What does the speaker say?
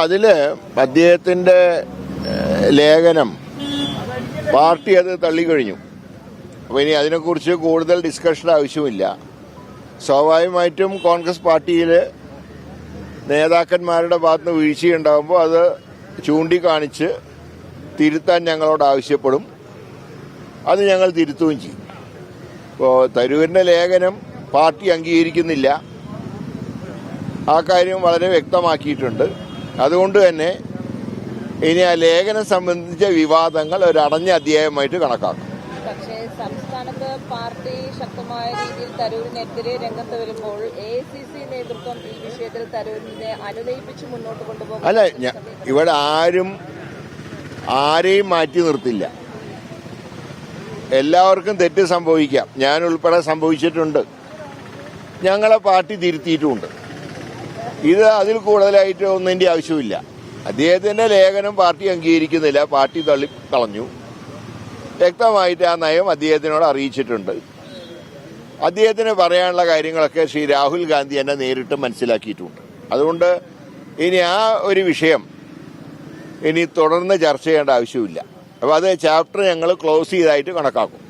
അതിൽ അദ്ദേഹത്തിൻ്റെ ലേഖനം പാർട്ടി അത് തള്ളിക്കഴിഞ്ഞു. അപ്പോൾ ഇനി അതിനെക്കുറിച്ച് കൂടുതൽ ഡിസ്കഷൻ ആവശ്യമില്ല. സ്വാഭാവികമായിട്ടും കോൺഗ്രസ് പാർട്ടിയിൽ നേതാക്കന്മാരുടെ ഭാഗത്തുനിന്ന് വീഴ്ചയുണ്ടാകുമ്പോൾ അത് ചൂണ്ടിക്കാണിച്ച് തിരുത്താൻ ഞങ്ങളോട് ആവശ്യപ്പെടും. അത് ഞങ്ങൾ തിരുത്തുകയും ചെയ്യും. ഇപ്പോൾ തരൂരിൻ്റെ ലേഖനം പാർട്ടി അംഗീകരിക്കുന്നില്ല, ആ കാര്യം വളരെ വ്യക്തമാക്കിയിട്ടുണ്ട്. അതുകൊണ്ട് തന്നെ ഇനി ആ ലേഖനം സംബന്ധിച്ച വിവാദങ്ങൾ ഒരു അടഞ്ഞ അധ്യായമായിട്ട് കണക്കാക്കും. പക്ഷേ സംസ്ഥാനത്ത് പാർട്ടി ശക്തമായ രീതിയിൽ തരൂരിനെതിരെ രംഗത്ത് വരുമ്പോൾ AICC നേതൃത്വം ഈ വിഷയത്തിൽ തരൂരിനെ അനുനയിപ്പിച്ച് മുന്നോട്ട് കൊണ്ടുപോകും. അല്ല, ഇവിടെ ആരെയും മാറ്റി നിർത്തില്ല. എല്ലാവർക്കും തെറ്റ് സംഭവിക്കാം. ഞാൻ ഉൾപ്പെടെ സംഭവിച്ചിട്ടുണ്ട്. ഞങ്ങളെ പാർട്ടി തിരുത്തിയിട്ടുമുണ്ട്. ഇത് അതിൽ കൂടുതലായിട്ട് ഒന്നിൻ്റെ ആവശ്യമില്ല. അദ്ദേഹത്തിൻ്റെ ലേഖനം പാർട്ടി അംഗീകരിക്കുന്നില്ല, പാർട്ടി തള്ളിക്കളഞ്ഞു. വ്യക്തമായിട്ട് ആ നയം അദ്ദേഹത്തിനോട് അറിയിച്ചിട്ടുണ്ട്. അദ്ദേഹത്തിന് പറയാനുള്ള കാര്യങ്ങളൊക്കെ ശ്രീ രാഹുൽ ഗാന്ധി എന്നെ നേരിട്ട് മനസ്സിലാക്കിയിട്ടുണ്ട്. അതുകൊണ്ട് ഇനി ആ ഒരു വിഷയം ഇനി തുടർന്ന് ചർച്ച ചെയ്യേണ്ട ആവശ്യമില്ല. അപ്പോൾ അത് ചാപ്റ്റർ ഞങ്ങൾ ക്ലോസ് ചെയ്തായിട്ട് കണക്കാക്കും.